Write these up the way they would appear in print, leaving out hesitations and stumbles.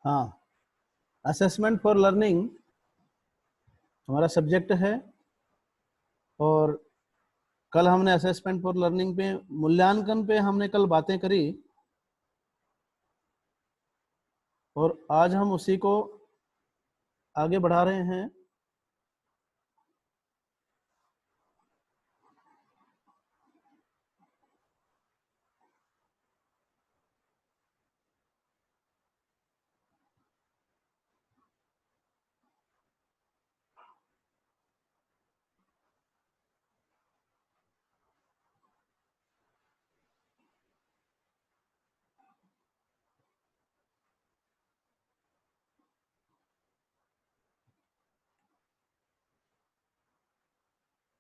हाँ, assessment for learning हमारा subject है। और कल हमने असेसमेंट फॉर लर्निंग पे, मूल्यांकन पे हमने कल बातें करी, और आज हम उसी को आगे बढ़ा रहे हैं।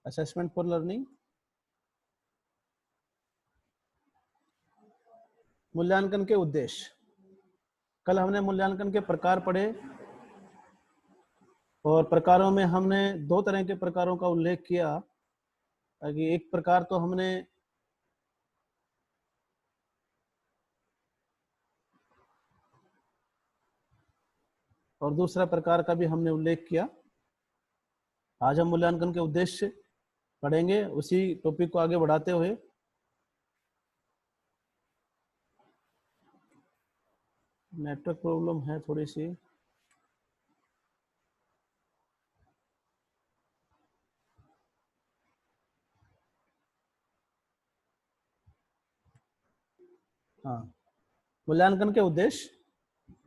असेसमेंट फॉर लर्निंग, मूल्यांकन के उद्देश्य। कल हमने मूल्यांकन के प्रकार पढ़े, और प्रकारों में हमने दो तरह के प्रकारों का उल्लेख किया। कि एक प्रकार तो हमने और दूसरा प्रकार का भी हमने उल्लेख किया। आज हम मूल्यांकन के उद्देश्य पढ़ेंगे, उसी टॉपिक को आगे बढ़ाते हुए। नेटवर्क प्रॉब्लम है थोड़ी सी। हाँ, मूल्यांकन के उद्देश्य।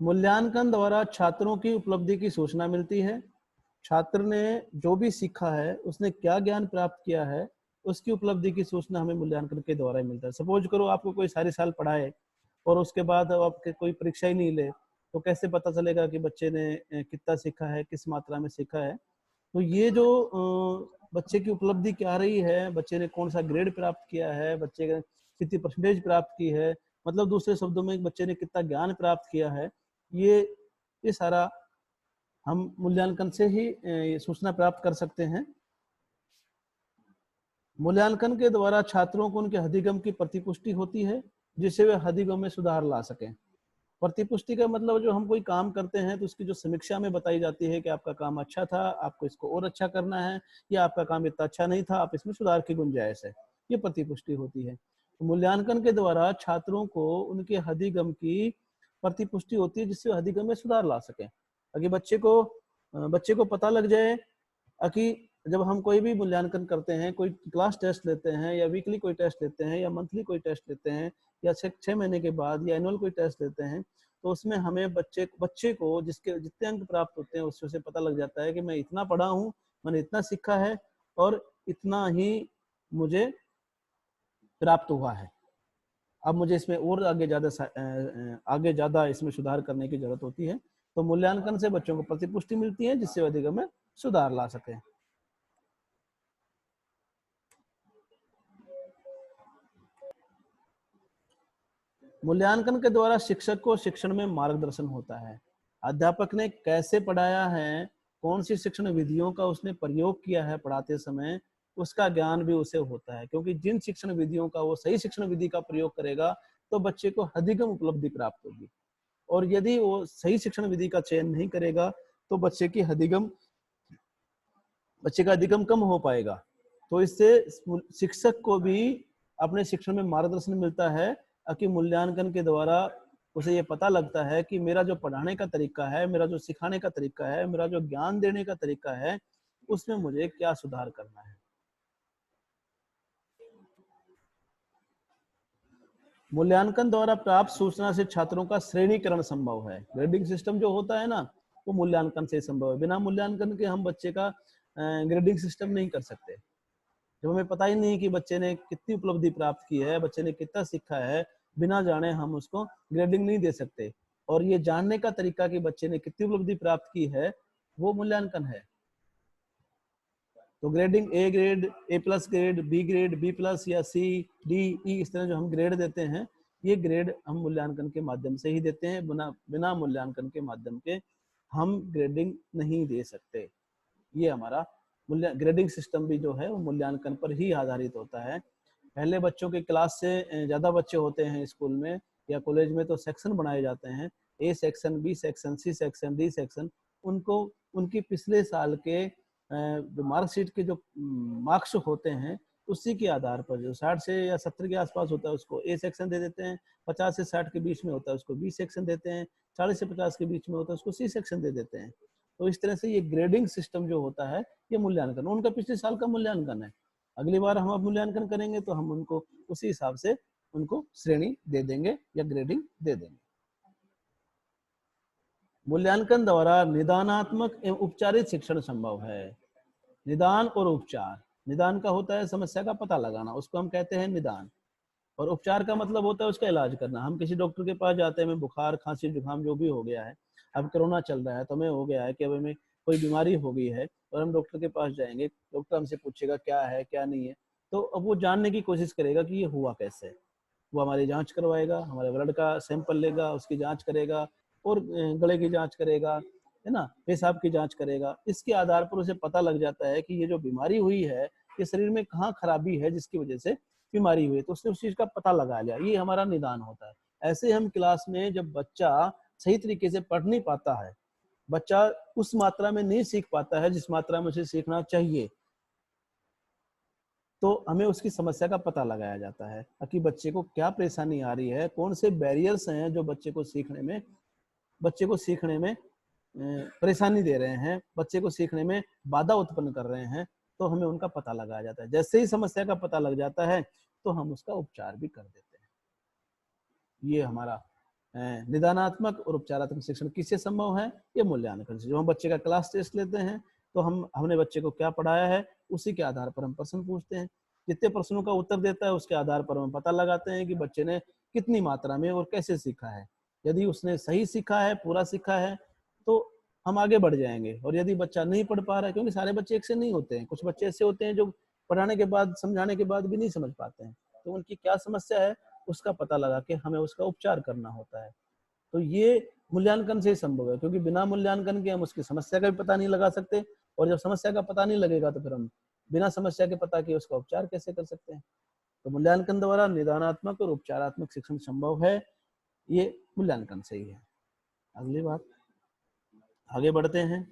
मूल्यांकन द्वारा छात्रों की उपलब्धि की सूचना मिलती है। छात्र ने जो भी सीखा है, उसने क्या ज्ञान प्राप्त किया है, उसकी उपलब्धि की सूचना हमें मूल्यांकन के द्वारा ही मिलता है। सपोज करो आपको कोई सारी साल पढ़ाए और उसके बाद आपके कोई परीक्षा ही नहीं ले, तो कैसे पता चलेगा कि बच्चे ने कितना सीखा है, किस मात्रा में सीखा है। तो ये जो बच्चे की उपलब्धि क्या रही है, बच्चे ने कौन सा ग्रेड प्राप्त किया है, बच्चे ने कितनी परसेंटेज प्राप्त की है, मतलब दूसरे शब्दों में बच्चे ने कितना ज्ञान प्राप्त किया है, ये सारा हम मूल्यांकन से ही सूचना प्राप्त कर सकते हैं। मूल्यांकन के द्वारा छात्रों को उनके अधिगम की प्रतिपुष्टि होती है, जिससे वे अधिगम में सुधार ला सकें। प्रतिपुष्टि का मतलब, जो हम कोई काम करते हैं तो उसकी जो समीक्षा में बताई जाती है कि आपका काम अच्छा था, आपको इसको और अच्छा करना है, या आपका काम इतना अच्छा नहीं था, आप इसमें सुधार की गुंजाइश है, ये प्रतिपुष्टि होती है। तो मूल्यांकन के द्वारा छात्रों को उनके अधिगम की प्रतिपुष्टि होती है, जिससे अधिगम में सुधार ला सके। ताकि बच्चे को पता लग जाए कि जब हम कोई भी मूल्यांकन करते हैं, कोई क्लास टेस्ट लेते हैं, या वीकली कोई टेस्ट लेते हैं, या मंथली कोई टेस्ट लेते हैं, या 6 महीने के बाद या एनुअल कोई टेस्ट लेते हैं, तो उसमें हमें बच्चे को जिसके जितने अंक प्राप्त होते हैं, उससे पता लग जाता है कि मैं इतना पढ़ा हूँ, मैंने इतना सीखा है, और इतना ही मुझे प्राप्त हुआ है। अब मुझे इसमें और आगे ज्यादा इसमें सुधार करने की जरूरत होती है। तो मूल्यांकन से बच्चों को प्रतिपुष्टि मिलती है, जिससे अधिगम में सुधार ला सके। मूल्यांकन के द्वारा शिक्षक को शिक्षण में मार्गदर्शन होता है। अध्यापक ने कैसे पढ़ाया है, कौन सी शिक्षण विधियों का उसने प्रयोग किया है पढ़ाते समय, उसका ज्ञान भी उसे होता है। क्योंकि जिन शिक्षण विधियों का वो सही शिक्षण विधि का प्रयोग करेगा, तो बच्चे को अधिगम उपलब्धि प्राप्त होगी। और यदि वो सही शिक्षण विधि का चयन नहीं करेगा, तो बच्चे का अधिगम कम हो पाएगा। तो इससे शिक्षक को भी अपने शिक्षण में मार्गदर्शन मिलता है, कि मूल्यांकन के द्वारा उसे ये पता लगता है कि मेरा जो पढ़ाने का तरीका है, मेरा जो सिखाने का तरीका है, मेरा जो ज्ञान देने का तरीका है, उसमें मुझे क्या सुधार करना है। मूल्यांकन द्वारा प्राप्त सूचना से छात्रों का श्रेणीकरण संभव है। ग्रेडिंग सिस्टम जो होता है ना, वो मूल्यांकन से संभव है। बिना मूल्यांकन के हम बच्चे का ग्रेडिंग सिस्टम नहीं कर सकते। जब हमें पता ही नहीं कि बच्चे ने कितनी उपलब्धि प्राप्त की है, बच्चे ने कितना सीखा है, बिना जाने हम उसको ग्रेडिंग नहीं दे सकते। और ये जानने का तरीका कि बच्चे ने कितनी उपलब्धि प्राप्त की है, वो मूल्यांकन है। तो grading, A grade, A plus grade, B grade, B plus, या सी, डी, ई, इस तरह जो हम ग्रेड देते हैं, ये ग्रेड हम मूल्यांकन के माध्यम से ही देते हैं। बिना मूल्यांकन के माध्यम के हम ग्रेडिंग नहीं दे सकते। ये हमारा ग्रेडिंग सिस्टम भी जो है वो मूल्यांकन पर ही आधारित होता है। पहले बच्चों के क्लास से ज़्यादा बच्चे होते हैं स्कूल में या कॉलेज में, तो सेक्शन बनाए जाते हैं। A section, B section, C section, D section, उनको उनकी पिछले साल के जो मार्कशीट के जो मार्क्स होते हैं उसी के आधार पर जो 60 से या 70 के आसपास होता है उसको ए सेक्शन दे देते हैं, 50 से 60 के बीच में होता है उसको बी सेक्शन देते हैं, 40 से 50 के बीच में होता है उसको सी सेक्शन दे देते हैं। तो इस तरह से ये ग्रेडिंग सिस्टम जो होता है ये मूल्यांकन, उनका पिछले साल का मूल्यांकन है। अगली बार हम अब मूल्यांकन करेंगे तो हम उनको उसी हिसाब से उनको श्रेणी दे देंगे या ग्रेडिंग दे देंगे। मूल्यांकन द्वारा निदानात्मक एवं उपचारित शिक्षण संभव है। निदान और उपचार, निदान का होता है समस्या का पता लगाना, उसको हम कहते हैं निदान, और उपचार का मतलब होता है उसका इलाज करना। हम किसी डॉक्टर के पास जाते हैं, हमें बुखार खांसी जुकाम जो भी हो गया है, अब कोरोना चल रहा है तो हमें हो गया है कि अब हमें कोई बीमारी हो गई है और हम डॉक्टर के पास जाएंगे, डॉक्टर हमसे पूछेगा क्या है क्या नहीं है, तो अब वो जानने की कोशिश करेगा कि ये हुआ कैसे है। वो हमारी जांच करवाएगा, हमारे ब्लड का सैंपल लेगा, उसकी जांच करेगा और गले की जांच करेगा, है ना, पेशाब की जांच करेगा। इसके आधार पर उसे पता लग जाता है कि ये जो बीमारी हुई है ये शरीर में कहाँ खराबी है जिसकी वजह से बीमारी हुई, तो उसने उस चीज का पता लगा लिया, ये हमारा निदान होता है। ऐसे हम क्लास में जब बच्चा सही तरीके से पढ़ नहीं पाता है, बच्चा उस मात्रा में नहीं सीख पाता है जिस मात्रा में उसे सीखना चाहिए, तो हमें उसकी समस्या का पता लगाया जाता है कि बच्चे को क्या परेशानी आ रही है, कौन से बैरियर्स हैं जो बच्चे को सीखने में परेशानी दे रहे हैं, बच्चे को सीखने में बाधा उत्पन्न कर रहे हैं, तो हमें उनका पता लगाया जाता है। जैसे ही समस्या का पता लग जाता है तो हम उसका उपचार भी कर देते हैं। ये हमारा निदानात्मक और उपचारात्मक शिक्षण किससे संभव है? ये मूल्यांकन से। जब हम बच्चे का क्लास टेस्ट लेते हैं तो हमने बच्चे को क्या पढ़ाया है उसी के आधार पर हम प्रश्न पूछते हैं। जितने प्रश्नों का उत्तर देता है उसके आधार पर हम पता लगाते हैं कि बच्चे ने कितनी मात्रा में और कैसे सीखा है। यदि उसने सही सीखा है, पूरा सीखा है, तो हम आगे बढ़ जाएंगे। और यदि बच्चा नहीं पढ़ पा रहा है, क्योंकि सारे बच्चे एक से नहीं होते हैं, कुछ बच्चे ऐसे होते हैं जो पढ़ाने के बाद, समझाने के बाद भी नहीं समझ पाते हैं, तो उनकी क्या समस्या है उसका पता लगा के हमें उसका उपचार करना होता है। तो ये मूल्यांकन से ही संभव है, क्योंकि बिना मूल्यांकन के हम उसकी समस्या का भी पता नहीं लगा सकते, और जब समस्या का पता नहीं लगेगा तो फिर हम बिना समस्या के पता किए उसका उपचार कैसे कर सकते हैं। तो मूल्यांकन द्वारा निदानात्मक और उपचारात्मक शिक्षण संभव है, ये मूल्यांकन से ही है। अगली बात, आगे बढ़ते हैं।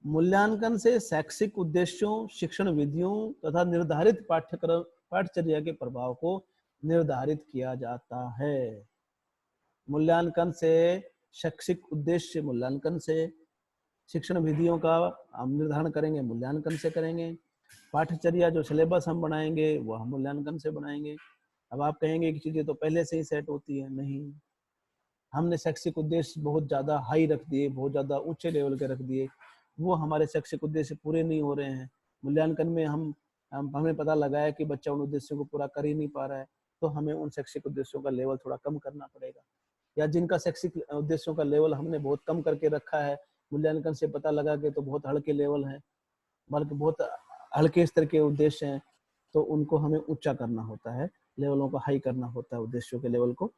मूल्यांकन से शैक्षिक उद्देश्यों, शिक्षण विधियों तथा निर्धारित पाठ्यक्रम पाठचर्या के प्रभाव को निर्धारित किया जाता है। मूल्यांकन से शैक्षिक उद्देश्य, मूल्यांकन से शिक्षण विधियों का हम निर्धारण करेंगे, मूल्यांकन से करेंगे। पाठचर्या जो सिलेबस हम बनाएंगे वो हम मूल्यांकन से बनाएंगे। अब आप कहेंगे कि चीजें तो पहले से ही सेट होती है, नहीं, हमने शैक्षिक उद्देश्य बहुत ज्यादा हाई रख दिए, बहुत ज्यादा ऊंचे लेवल के रख दिए, वो हमारे शैक्षिक उद्देश्य पूरे नहीं हो रहे हैं। मूल्यांकन में हमें पता लगा है कि बच्चा उन उद्देश्यों को पूरा कर ही नहीं पा रहा है, तो हमें उन शैक्षिक उद्देश्यों का लेवल थोड़ा कम करना पड़ेगा। या जिनका शैक्षिक उद्देश्यों का लेवल हमने बहुत कम करके रखा है, मूल्यांकन से पता लगा के तो बहुत हल्के लेवल है, बल्कि बहुत हल्के स्तर के उद्देश्य हैं, तो उनको हमें ऊंचा करना होता है, लेवलों को हाई करना होता है, उद्देश्यों के लेवल को।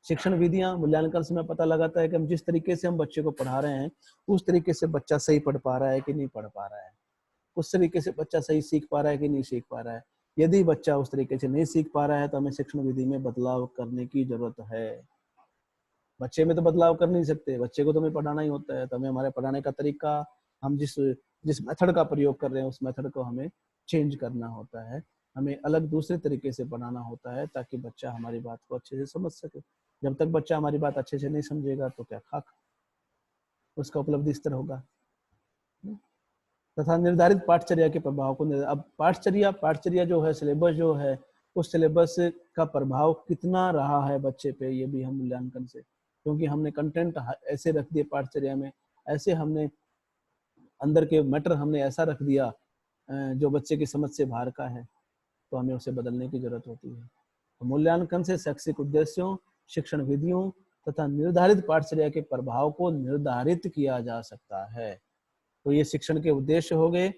शिक्षण विधियां, मूल्यांकन से हमें पता लगाता है कि हम जिस तरीके से हम बच्चे को पढ़ा रहे हैं उस तरीके से बच्चा सही पढ़ पा रहा है कि नहीं पढ़ पा रहा है, उस तरीके से बच्चा सही सीख पा रहा है कि नहीं सीख पा रहा है। यदि बच्चा उस तरीके से नहीं सीख पा रहा है तो हमें शिक्षण विधि में बदलाव करने की जरूरत है। बच्चे में तो बदलाव कर नहीं सकते, बच्चे को तो हमें पढ़ाना ही होता है, तो हमें हमारे पढ़ाने का तरीका, हम जिस जिस मेथड का प्रयोग कर रहे हैं उस मेथड को हमें चेंज करना होता है, हमें अलग दूसरे तरीके से पढ़ाना होता है ताकि बच्चा हमारी बात को अच्छे से समझ सके। जब तक बच्चा हमारी बात अच्छे से नहीं समझेगा तो क्या खाक उसका उपलब्धि स्तर होगा। तथा निर्धारित पाठचर्या के प्रभाव को अब पाठचर्या जो है, सिलेबस जो है, उस सिलेबस का प्रभाव कितना रहा है बच्चे पे, ये भी हम मूल्यांकन से, क्योंकि हमने कंटेंट ऐसे रख दिए पाठचर्या में, ऐसे हमने अंदर के मैटर हमने ऐसा रख दिया जो बच्चे की समझ से बाहर का है, तो हमें उसे बदलने की जरूरत होती है। तो मूल्यांकन से शैक्षिक उद्देश्यों, शिक्षण विधियों तथा निर्धारित पाठचर्या के प्रभाव को निर्धारित किया जा सकता है। तो ये शिक्षण के उद्देश्य हो गए।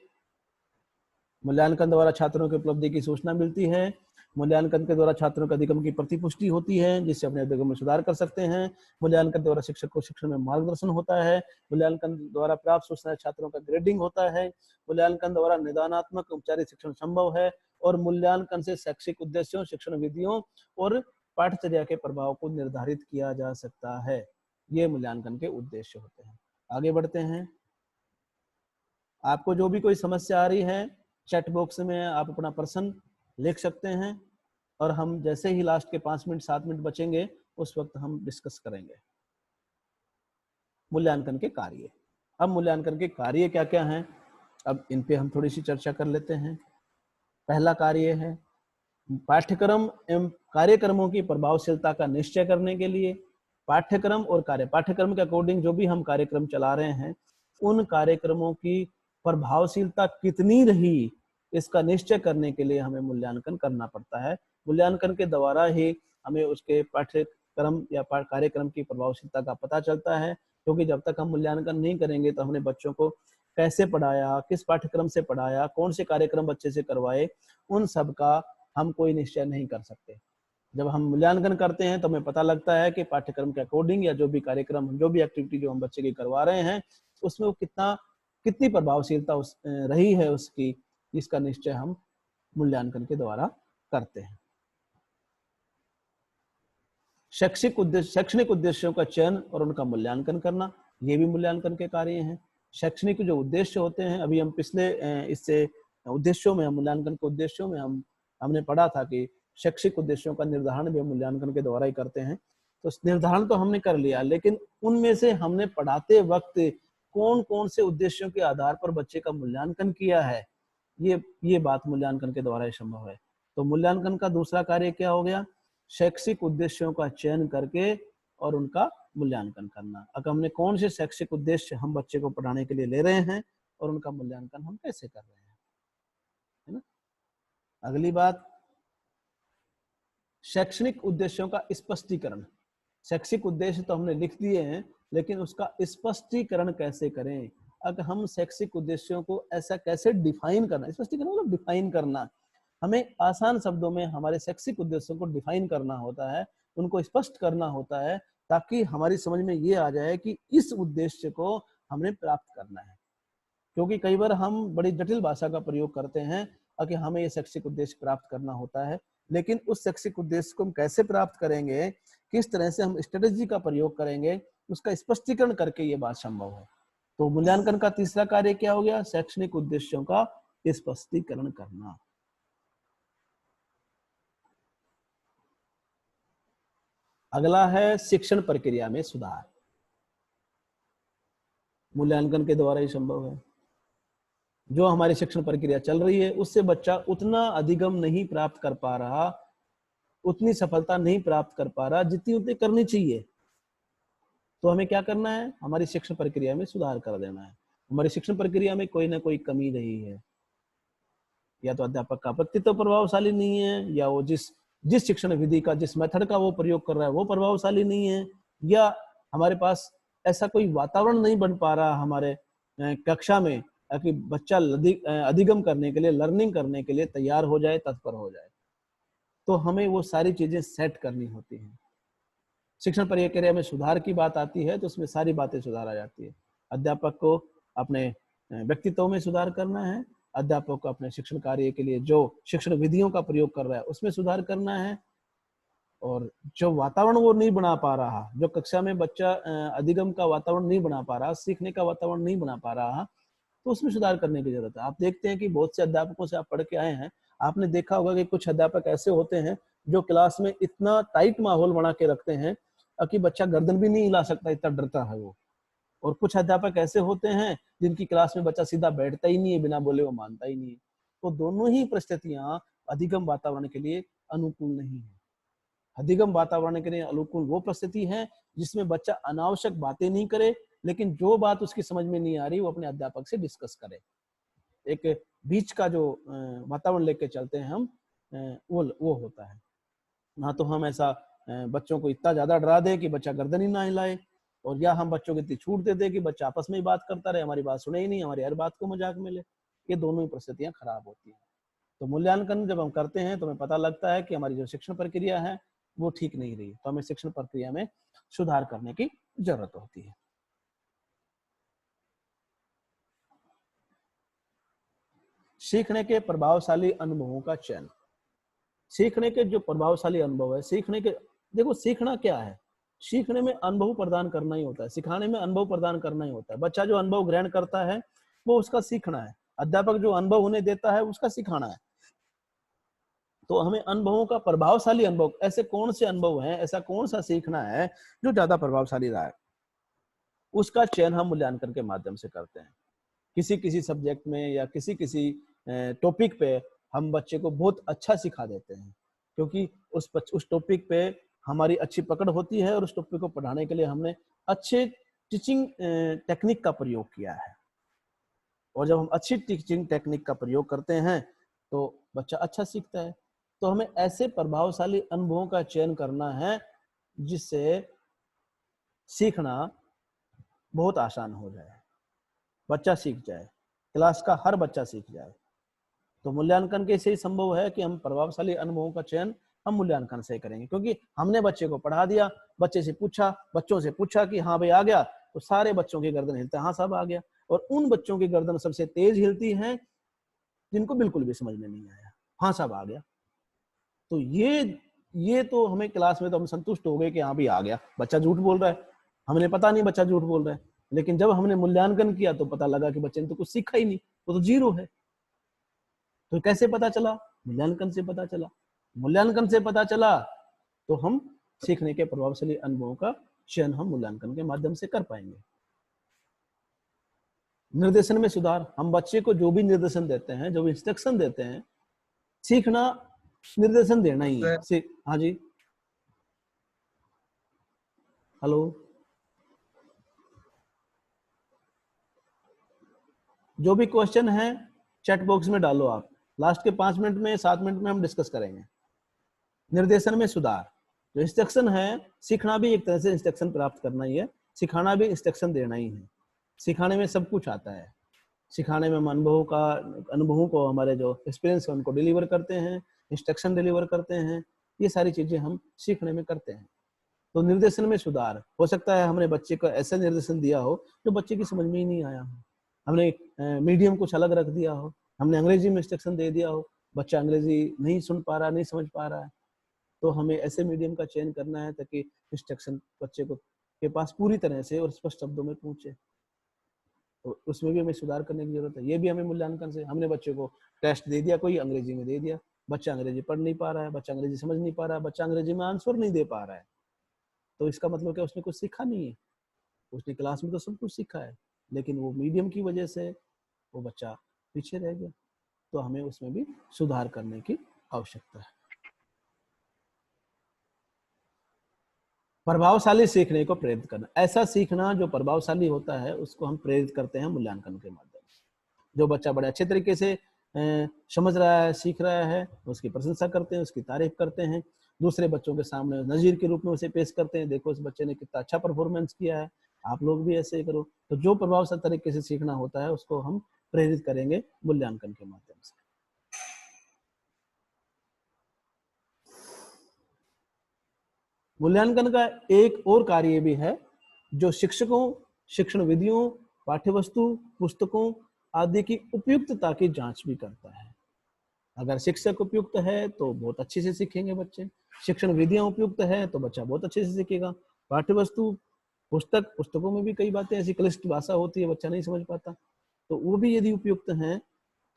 मूल्यांकन द्वारा छात्रों की उपलब्धि की सूचना मिलती है, मूल्यांकन के द्वारा छात्रों के अधिगम की प्रतिपुष्टि होती है जिससे अपने अधिगम में सुधार कर सकते हैं, मूल्यांकन द्वारा शिक्षक को शिक्षण में मार्गदर्शन होता है, मूल्यांकन द्वारा प्राप्त सूचना छात्रों का ग्रेडिंग होता है, मूल्यांकन द्वारा निदानात्मक औपचारिक शिक्षण संभव है, और मूल्यांकन से शैक्षिक उद्देश्यों, शिक्षण विधियों और पाठ्यचर्या के प्रभाव को निर्धारित किया जा सकता है। ये मूल्यांकन के उद्देश्य होते हैं। आगे बढ़ते हैं। आपको जो भी कोई समस्या आ रही है, चैट बॉक्स में आप अपना प्रश्न लिख सकते हैं और हम जैसे ही लास्ट के 5 मिनट 7 मिनट बचेंगे उस वक्त हम डिस्कस करेंगे। मूल्यांकन के कार्य। अब मूल्यांकन के कार्य क्या क्या हैं, अब इन पे हम थोड़ी सी चर्चा कर लेते हैं। पहला कार्य है पाठ्यक्रम एवं कार्यक्रमों की प्रभावशीलता का निश्चय करने के लिए पाठ्यक्रम और कार्य, पाठ्यक्रम के अकॉर्डिंग जो भी हम कार्यक्रम चला रहे हैं उन कार्यक्रमों की प्रभावशीलता कितनी रही, इसका निश्चय करने के लिए हमें मूल्यांकन करना पड़ता है। मूल्यांकन के द्वारा ही हमें उसके पाठ्यक्रम या कार्यक्रम की प्रभावशीलता का पता चलता है, क्योंकि जब तक हम मूल्यांकन नहीं करेंगे तो हमने बच्चों को कैसे पढ़ाया, किस पाठ्यक्रम से पढ़ाया, कौन से कार्यक्रम बच्चे से करवाए, उन सब का हम कोई निश्चय नहीं कर सकते। जब हम मूल्यांकन करते हैं तो हमें पता लगता है कि पाठ्यक्रम के अकॉर्डिंग या जो भी कार्यक्रम, जो भी एक्टिविटी जो हम बच्चे की करवा रहे हैं उसमें वो कितनी प्रभावशीलता रही है उसकी, इसका निश्चय हम मूल्यांकन के द्वारा करते हैं। शैक्षणिक उद्देश्यों का चयन और उनका मूल्यांकन करना, ये भी मूल्यांकन के कार्य हैं। शैक्षणिक जो उद्देश्य होते हैं, अभी हम पिछले इससे उद्देश्यों में, मूल्यांकन के उद्देश्यों में हमने पढ़ा था कि शैक्षिक उद्देश्यों का निर्धारण भी हम मूल्यांकन के द्वारा ही करते हैं। तो निर्धारण तो हमने कर लिया, लेकिन उनमें से हमने पढ़ाते वक्त कौन कौन से उद्देश्यों के आधार पर बच्चे का मूल्यांकन किया है, ये बात मूल्यांकन के द्वारा ही संभव है। तो मूल्यांकन का दूसरा कार्य क्या हो गया, शैक्षिक उद्देश्यों का चयन करके और उनका मूल्यांकन करना। अगर हमने कौन से शैक्षिक उद्देश्य हम बच्चे को पढ़ाने के लिए ले रहे हैं और उनका मूल्यांकन हम कैसे कर रहे हैं, है ना। अगली बात, शैक्षणिक उद्देश्यों का स्पष्टीकरण। शैक्षिक उद्देश्य तो हमने लिख दिए हैं, लेकिन उसका स्पष्टीकरण कैसे करें। अगर हम शैक्षिक उद्देश्यों को ऐसा कैसे डिफाइन करना, स्पष्टीकरण मतलब डिफाइन करना, हमें आसान शब्दों में हमारे शैक्षिक उद्देश्यों को डिफाइन करना होता है, उनको स्पष्ट करना होता है, ताकि हमारी समझ में ये आ जाए कि इस उद्देश्य को हमने प्राप्त करना है। क्योंकि कई बार हम बड़ी जटिल भाषा का प्रयोग करते हैं कि हमें ये शैक्षिक उद्देश्य प्राप्त करना होता है, लेकिन उस शैक्षिक उद्देश्य को हम कैसे प्राप्त करेंगे, किस तरह से हम स्ट्रेटेजी का प्रयोग करेंगे, उसका स्पष्टीकरण करके ये बात संभव है। तो मूल्यांकन का तीसरा कार्य क्या हो गया, शैक्षणिक उद्देश्यों का स्पष्टीकरण करना। अगला है शिक्षण प्रक्रिया में सुधार। मूल्यांकन के द्वारा ही संभव है। जो हमारी शिक्षण प्रक्रिया चल रही है उससे बच्चा उतना अधिगम नहीं प्राप्त कर पा रहा, उतनी सफलता नहीं प्राप्त कर पा रहा जितनी उतनी करनी चाहिए। तो हमें क्या करना है, हमारी शिक्षण प्रक्रिया में सुधार कर देना है। हमारी शिक्षण प्रक्रिया में कोई ना कोई कमी रही है, या तो अध्यापक का व्यक्तित्व प्रभावशाली नहीं है, या वो जिस शिक्षण विधि का, जिस मेथड का वो प्रयोग कर रहा है वो प्रभावशाली नहीं है, या हमारे पास ऐसा कोई वातावरण नहीं बन पा रहा हमारे कक्षा में कि बच्चा अधिगम करने के लिए, लर्निंग करने के लिए तैयार हो जाए, तत्पर हो जाए। तो हमें वो सारी चीजें सेट करनी होती हैं। शिक्षण प्रक्रिया में सुधार की बात आती है तो उसमें सारी बातें सुधार आ जाती है। अध्यापक को अपने व्यक्तित्व में सुधार करना है, अध्यापक को अपने शिक्षण कार्य के लिए जो शिक्षण विधियों का प्रयोग कर रहा है उसमें सुधार करना है, और जो वातावरण वो नहीं बना पा रहा, जो कक्षा में बच्चा अधिगम का वातावरण नहीं बना पा रहा, सीखने का वातावरण नहीं बना पा रहा, तो उसमें सुधार करने की जरूरत है। आप देखते हैं कि बहुत से अध्यापकों से आप पढ़ के आए हैं, आपने देखा होगा कि कुछ अध्यापक ऐसे होते हैं जो क्लास में इतना टाइट माहौल बना के रखते हैं कि बच्चा गर्दन भी नहीं हिला सकता, इतना डरता है वो। और कुछ अध्यापक ऐसे होते हैं जिनकी क्लास में बच्चा सीधा बैठता ही नहीं है, बिना बोले वो मानता ही नहीं है। तो दोनों ही परिस्थितियां अधिगम वातावरण के लिए अनुकूल नहीं है। अधिगम वातावरण के लिए अनुकूल वो परिस्थिति है जिसमें बच्चा अनावश्यक बातें नहीं करे, लेकिन जो बात उसकी समझ में नहीं आ रही वो अपने अध्यापक से डिस्कस करे। एक बीच का जो वातावरण लेके चलते हैं हम, वो होता है। ना तो हम ऐसा बच्चों को इतना ज्यादा डरा दे कि बच्चा गर्दन ही ना हिलाए, और या हम बच्चों को इतनी छूट दे दे कि बच्चा आपस में ही बात करता रहे, हमारी बात सुने ही नहीं, हमारी हर बात को मजाक में ले। ये दोनों ही परिस्थितियां खराब होती हैं। तो मूल्यांकन जब हम करते हैं तो हमें पता लगता है कि हमारी जो शिक्षण प्रक्रिया है वो ठीक नहीं रही, तो हमें शिक्षण प्रक्रिया में सुधार करने की जरूरत होती है। सीखने के प्रभावशाली अनुभवों का चयन। सीखने के जो प्रभावशाली अनुभव है, सीखने के, देखो सीखना क्या है, सीखने में अनुभव प्रदान करना ही होता है, सिखाने में अनुभव प्रदान करना ही होता है। बच्चा जो अनुभव ग्रहण करता है वो उसका सीखना है, अध्यापक जो अनुभव उन्हें देता है उसका सिखाना है। तो हमें अनुभवों का प्रभावशाली अनुभव, ऐसे कौन से अनुभव हैं, ऐसा कौन सा सीखना है जो ज्यादा प्रभावशाली रहा है, उसका चयन हम मूल्यांकन के माध्यम से करते हैं। किसी किसी सब्जेक्ट में या किसी किसी टॉपिक पे हम बच्चे को बहुत अच्छा सिखा देते हैं, क्योंकि उस टॉपिक पे हमारी अच्छी पकड़ होती है और उस टॉपिक को पढ़ाने के लिए हमने अच्छे टीचिंग टेक्निक का प्रयोग किया है। और जब हम अच्छी टीचिंग टेक्निक का प्रयोग करते हैं तो बच्चा अच्छा सीखता है। तो हमें ऐसे प्रभावशाली अनुभवों का चयन करना है जिससे सीखना बहुत आसान हो जाए, बच्चा सीख जाए, क्लास का हर बच्चा सीख जाए। तो मूल्यांकन के से ही संभव है कि हम प्रभावशाली अनुभवों का चयन हम मूल्यांकन से करेंगे, क्योंकि हमने बच्चे को पढ़ा दिया, बच्चे से पूछा, बच्चों से पूछा कि हाँ भाई आ गया, तो सारे बच्चों की गर्दन हिलते हैं, हाँ सब आ गया। और उन बच्चों की गर्दन सबसे तेज हिलती है जिनको बिल्कुल भी समझ में नहीं आया, हाँ सब आ गया। तो ये तो हमें क्लास में तो हम संतुष्ट हो गए कि हाँ भी आ गया, बच्चा झूठ बोल रहा है, हमने पता नहीं बच्चा झूठ बोल रहा है। लेकिन जब हमने मूल्यांकन किया तो पता लगा कि बच्चे ने तो कुछ सीखा ही नहीं, वो तो जीरो है। तो कैसे पता चला? मूल्यांकन से पता चला। मूल्यांकन से पता चला तो हम सीखने के प्रभावशाली अनुभवों का चयन हम मूल्यांकन के माध्यम से कर पाएंगे। निर्देशन में सुधार, हम बच्चे को जो भी निर्देशन देते हैं, जो भी इंस्ट्रक्शन देते हैं, सीखना निर्देशन देना ही है। हाँ जी, हेलो, जो भी क्वेश्चन है चैट बॉक्स में डालो आप, लास्ट के 5 मिनट में 7 मिनट में हम डिस्कस करेंगे। निर्देशन में सुधार, जो इंस्ट्रक्शन है, सीखना भी एक तरह से इंस्ट्रक्शन प्राप्त करना ही है, सिखाना भी इंस्ट्रक्शन देना ही है। सिखाने में सब कुछ आता है, सिखाने में हम अनुभवों को, हमारे जो एक्सपीरियंस है उनको डिलीवर करते हैं, इंस्ट्रक्शन डिलीवर करते हैं, ये सारी चीजें हम सीखने में करते हैं। तो निर्देशन में सुधार, हो सकता है हमने बच्चे को ऐसा निर्देशन दिया हो जो बच्चे की समझ में ही नहीं आया हो, हमने मीडियम कुछ अलग रख दिया हो, हमने अंग्रेजी में इंस्ट्रक्शन दे दिया हो, बच्चा अंग्रेजी नहीं सुन पा रहा, नहीं समझ पा रहा है, तो हमें ऐसे मीडियम का चयन करना है ताकि इंस्ट्रक्शन बच्चे को के पास पूरी तरह से और स्पष्ट शब्दों में पहुंचे। तो उसमें भी हमें सुधार करने की जरूरत है। ये भी हमें मूल्यांकन से, हमने बच्चे को टेस्ट दे दिया, कोई अंग्रेजी में दे दिया, बच्चा अंग्रेजी पढ़ नहीं पा रहा है, बच्चा अंग्रेजी समझ नहीं पा रहा है, बच्चा अंग्रेजी में आंसर नहीं दे पा रहा है, तो इसका मतलब क्या, उसने कुछ सीखा नहीं है। उसने क्लास में तो सब कुछ सीखा है, लेकिन वो मीडियम की वजह से वो बच्चा पीछे रह गया। तो हमें उसमें भी सुधार करने की आवश्यकता है। प्रभावशाली सीखने को प्रेरित करना, ऐसा सीखना जो प्रभावशाली होता है उसको हम प्रेरित करते हैं मूल्यांकन के माध्यम से। जो बच्चा बड़े अच्छे तरीके से समझ रहा है, सीख रहा है, उसकी प्रशंसा करते हैं, उसकी तारीफ करते हैं, दूसरे बच्चों के सामने नजीर के रूप में उसे पेश करते हैं, देखो इस बच्चे ने कितना अच्छा परफॉर्मेंस किया है, आप लोग भी ऐसे ही करो। तो जो प्रभावशाली तरीके से सीखना होता है उसको हम प्रेरित करेंगे मूल्यांकन के माध्यम से। मूल्यांकन का एक और कार्य भी है जो शिक्षकों, शिक्षण विधियों, पाठ्यवस्तु, पुस्तकों आदि की उपयुक्तता की जांच भी करता है। अगर शिक्षक उपयुक्त है तो बहुत अच्छे से सीखेंगे बच्चे, शिक्षण विधियां उपयुक्त है तो बच्चा बहुत अच्छे से सीखेगा, पाठ्यवस्तु, पुस्तकों में भी कई बातें ऐसी क्लिष्ट भाषा होती है, बच्चा नहीं समझ पाता, तो वो भी यदि उपयुक्त हैं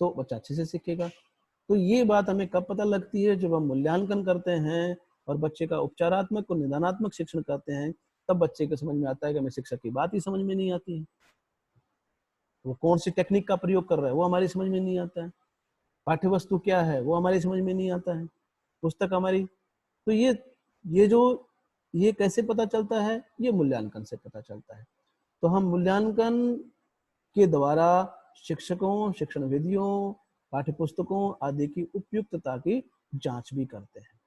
तो बच्चा अच्छे से सीखेगा। तो ये बात हमें कब पता लगती है, जब हम मूल्यांकन करते हैं और बच्चे का उपचारात्मक और निदानात्मक शिक्षण करते हैं, तब बच्चे को समझ में आता है कि हमें शिक्षक की बात ही समझ में नहीं आती है, वो कौन सी टेक्निक का प्रयोग कर रहा है वो हमारी समझ में नहीं आता है, पाठ्यवस्तु क्या है वो हमारी समझ में नहीं आता है, पुस्तक हमारी। तो ये कैसे पता चलता है, ये मूल्यांकन से पता चलता है। तो हम मूल्यांकन के द्वारा शिक्षकों, शिक्षण विधियों, पाठ्यपुस्तकों आदि की उपयुक्तता की जांच भी करते हैं।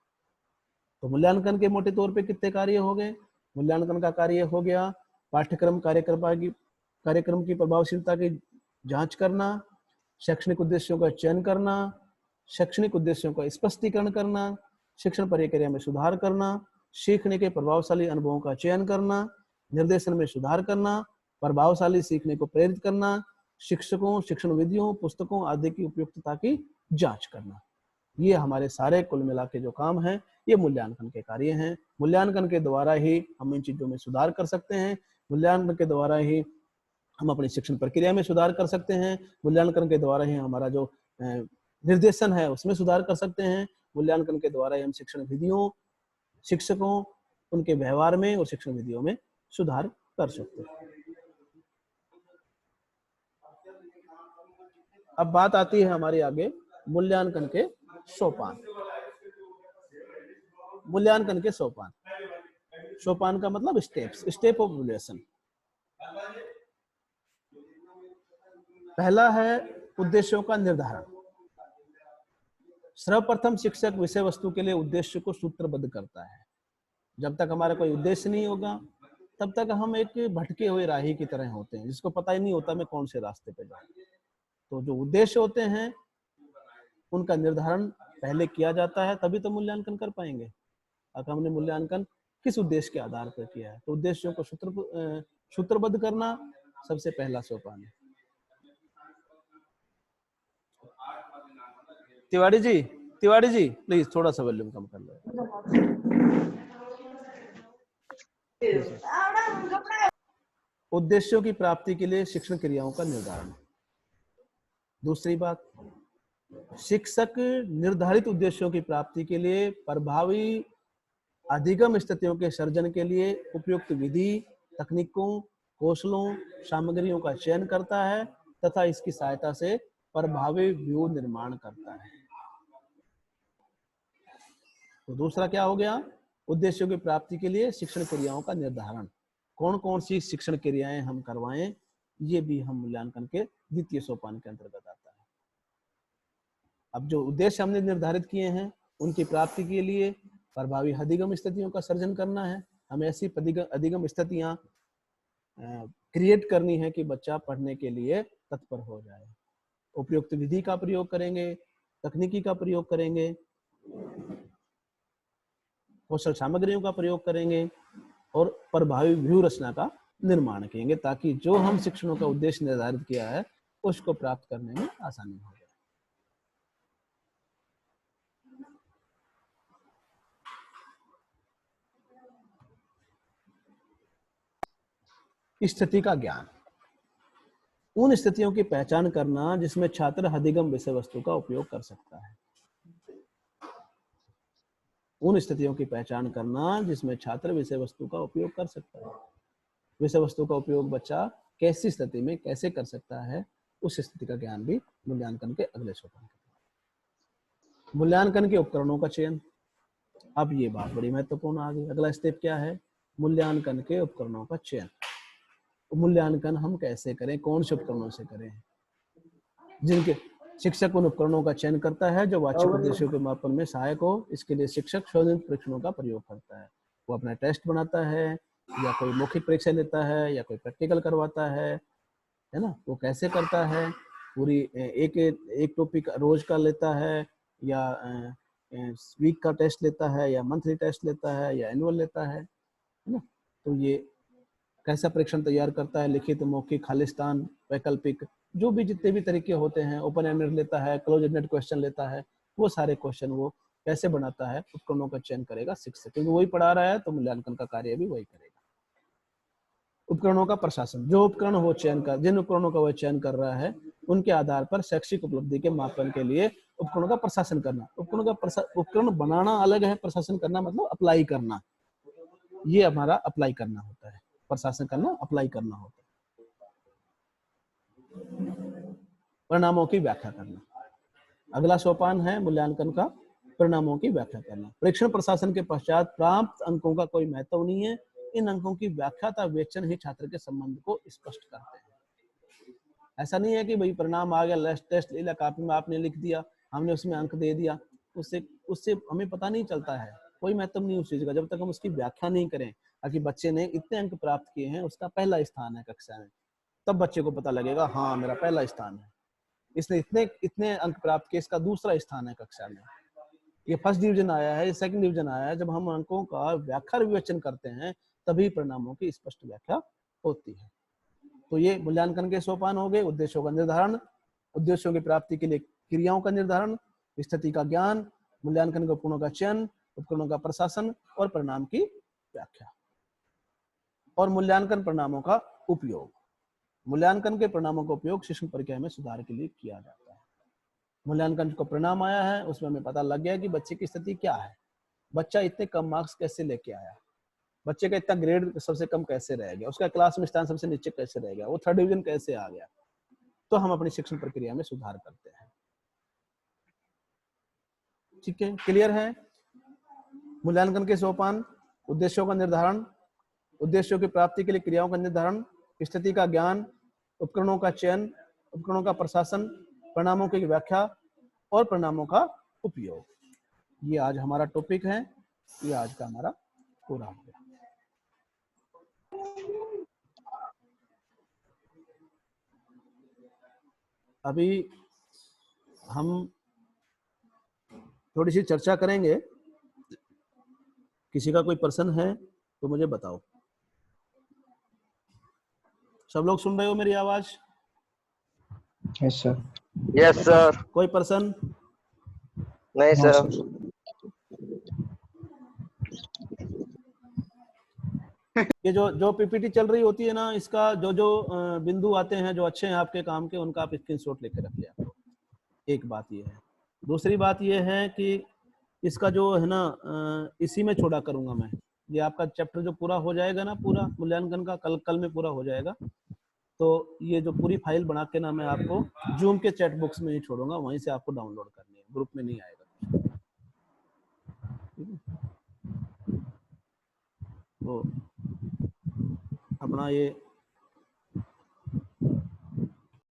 तो मूल्यांकन के मोटे तौर पे कितने कार्य हो गए? मूल्यांकन का कार्य हो गया कार्यक्रम की प्रभावशीलता की जांच करना, शैक्षणिक उद्देश्यों का चयन करना, शैक्षणिक उद्देश्यों का स्पष्टीकरण करना, शिक्षण प्रक्रिया में सुधार करना, सीखने के प्रभावशाली अनुभवों का चयन करना, निर्देशन में सुधार करना, प्रभावशाली सीखने को प्रेरित करना, शिक्षकों, शिक्षण विधियों, पुस्तकों आदि की उपयुक्तता की जांच करना। ये हमारे सारे कुल मिला के जो काम हैं, ये मूल्यांकन के कार्य हैं। मूल्यांकन के द्वारा ही हम इन चीजों में सुधार कर सकते हैं। मूल्यांकन के द्वारा ही हम अपनी शिक्षण प्रक्रिया में सुधार कर सकते हैं। मूल्यांकन के द्वारा ही हमारा जो निर्देशन है उसमें सुधार कर सकते हैं। मूल्यांकन के द्वारा ही हम शिक्षण विधियों, शिक्षकों, उनके व्यवहार में और शिक्षण विधियों में सुधार कर सकते हैं। अब बात आती है हमारी आगे मूल्यांकन के सोपान। मूल्यांकन के सोपान, सोपान का मतलब स्टेप्स, स्टेप ऑफ इवैल्यूएशन। पहला है उद्देश्यों का निर्धारण। सर्वप्रथम शिक्षक विषय वस्तु के लिए उद्देश्य को सूत्रबद्ध करता है। जब तक हमारा कोई उद्देश्य नहीं होगा तब तक हम एक भटके हुए राही की तरह होते हैं, जिसको पता ही नहीं होता मैं कौन से रास्ते पे जाऊं। तो जो उद्देश्य होते हैं उनका निर्धारण पहले किया जाता है, तभी तो मूल्यांकन कर पाएंगे। अगर हमने मूल्यांकन किस उद्देश्य के आधार पर किया है, तो उद्देश्यों को सूत्रबद्ध करना सबसे पहला सोपान है। तिवारी जी, तिवारी जी प्लीज थोड़ा सा वॉल्यूम कम कर लो। उद्देश्यों की प्राप्ति के लिए शिक्षण क्रियाओं का निर्धारण। दूसरी बात, शिक्षक निर्धारित उद्देश्यों की प्राप्ति के लिए प्रभावी अधिगम स्थितियों के सर्जन के लिए उपयुक्त विधि, तकनीकों, कौशलों, सामग्रियों का चयन करता है तथा इसकी सहायता से प्रभावी व्यूह निर्माण करता है। तो दूसरा क्या हो गया, उद्देश्यों की प्राप्ति के लिए शिक्षण क्रियाओं का निर्धारण। कौन कौन सी शिक्षण क्रियाएं हम करवाएं, ये भी हम मूल्यांकन के द्वितीय सोपान के अंतर्गत आता है। अब जो उद्देश्य हमने निर्धारित किए हैं उनकी प्राप्ति के लिए प्रभावी अधिगम स्थितियों का सर्जन करना है। हमें ऐसी अधिगम स्थितियां क्रिएट करनी है कि बच्चा पढ़ने के लिए तत्पर हो जाए। उपयुक्त विधि का प्रयोग करेंगे, तकनीकी का प्रयोग करेंगे, कौशल सामग्रियों का प्रयोग करेंगे और प्रभावी व्यूह रचना का निर्माण करेंगे, ताकि जो हम शिक्षणों का उद्देश्य निर्धारित किया है उसको प्राप्त करने में आसानी हो जाए। स्थिति का ज्ञान, उन स्थितियों की पहचान करना जिसमें छात्र अधिगम विषय वस्तु का उपयोग कर सकता है। उन स्थितियों की पहचान करना जिसमें छात्र विषय वस्तु का उपयोग कर सकता है। विषय वस्तु का उपयोग बच्चा कैसी स्थिति में कैसे कर सकता है, उस स्थिति का ज्ञान भी मूल्यांकन के अगले सोपान। मूल्यांकन के उपकरणों का चयन। अब ये बात बड़ी महत्वपूर्ण आ गई। अगला स्टेप क्या है, मूल्यांकन के उपकरणों का चयन। मूल्यांकन हम कैसे करें, कौन से उपकरणों से करें, जिनके शिक्षक उन उपकरणों का चयन करता है जो वांछित उद्देश्यों के मापन में सहायक हो। इसके लिए शिक्षक शोधित परीक्षणों का प्रयोग करता है। वो अपना टेस्ट बनाता है या कोई मौखिक परीक्षा लेता है या कोई प्रैक्टिकल करवाता है ना। वो कैसे करता है, पूरी एक टॉपिक रोज का लेता है या वीक का टेस्ट लेता है या मंथली टेस्ट लेता है या एनुअल लेता है ना। तो ये कैसा परीक्षण तैयार करता है, लिखित, मौखिक, खालिस्तान, वैकल्पिक, जो भी जितने भी तरीके होते हैं, ओपन एंडेड लेता है, क्लोज एंडेड क्वेश्चन लेता है, वो सारे क्वेश्चन वो कैसे बनाता है, उपकरणों का चयन करेगा शिक्षक, क्योंकि वही पढ़ा रहा है तो मूल्यांकन का कार्य भी वही करेगा। उपकरणों का प्रशासन, जो उपकरण वो चयन कर, जिन उपकरणों का वह चयन कर रहा है उनके आधार पर शैक्षिक उपलब्धि के मापन के लिए उपकरणों का प्रशासन करना। उपकरण बनाना अलग है, प्रशासन करना मतलब अप्लाई करना। ये हमारा अप्लाई करना होता है, प्रशासन करना अप्लाई करना होता है। परिणामों की व्याख्या करना, अगला सोपान है मूल्यांकन का, परिणामों की व्याख्या करना। परीक्षण प्रशासन के पश्चात प्राप्त अंकों का कोई महत्व नहीं है। इन अंकों की व्याख्या तथा विवेचन ही छात्र के संबंध को स्पष्ट करते हैं। ऐसा नहीं है कि भाई परिणाम आ गया, टेस्ट ले लिया, कापी में आपने लिख दिया, हमने उसमें अंक दे दिया, उससे हमें पता नहीं चलता है, कोई महत्व नहीं उस चीज का जब तक हम उसकी व्याख्या नहीं करें। कि बच्चे ने इतने अंक प्राप्त किए हैं, उसका पहला स्थान है कक्षा में, तब बच्चे को पता लगेगा हाँ मेरा पहला स्थान है, इसने इतने अंक प्राप्त किए, इसका दूसरा स्थान है कक्षा में, ये फर्स्ट डिवीजन आया है, सेकंड डिवीजन आया है। जब हम अंकों का व्याख्या विवेचन करते हैं तभी परिणामों की स्पष्ट व्याख्या होती है। तो ये मूल्यांकन के सोपान हो गए। उद्देश्यों का निर्धारण, उद्देश्यों की प्राप्ति के लिए क्रियाओं का निर्धारण, स्थिति का ज्ञान, मूल्यांकन के उपकरणों का चयन, उपकरणों का प्रशासन और परिणाम की व्याख्या। और मूल्यांकन परिणामों का उपयोग, मूल्यांकन के परिणामों का उपयोग शिक्षण प्रक्रिया में सुधार के लिए किया जाता है। मूल्यांकन का परिणाम आया है, उसमें हमें पता लग गया कि बच्चे की स्थिति क्या है, बच्चा इतने कम मार्क्स कैसे लेके आया, बच्चे का इतना ग्रेड सबसे कम कैसे रह गया, उसका क्लास में स्थान सबसे नीचे कैसे रह गया, वो 3rd डिवीजन कैसे आ गया। तो हम अपनी शिक्षण प्रक्रिया में सुधार करते हैं। ठीक है, क्लियर है। मूल्यांकन के सोपान, उद्देश्यों का निर्धारण, उद्देश्यों की प्राप्ति के लिए क्रियाओं का निर्धारण, स्थिति का ज्ञान, उपकरणों का चयन, उपकरणों का प्रशासन, परिणामों की व्याख्या और परिणामों का उपयोग। ये आज हमारा टॉपिक है, ये आज का हमारा पूरा हो गया। अभी हम थोड़ी सी चर्चा करेंगे। किसी का कोई प्रश्न है तो मुझे बताओ। सब लोग सुन रहे हो मेरी आवाज? Yes sir. Yes sir. कोई प्रश्न? नहीं नो सर। सर। ये जो पीपीटी चल रही होती है ना, इसका जो बिंदु आते हैं जो अच्छे हैं आपके काम के, उनका आप स्क्रीनशॉट लेके रख लिया करो। एक बात ये है। दूसरी बात ये है कि इसका जो है ना, इसी में छोड़ा करूंगा मैं। ये आपका चैप्टर जो पूरा हो जाएगा ना, पूरा मूल्यांकन का कल में पूरा हो जाएगा, तो ये जो पूरी फाइल बना के ना मैं आपको जूम के चैट बॉक्स में ही छोड़ूंगा, वहीं से आपको डाउनलोड करनी है, ग्रुप में नहीं आएगा। तो अपना ये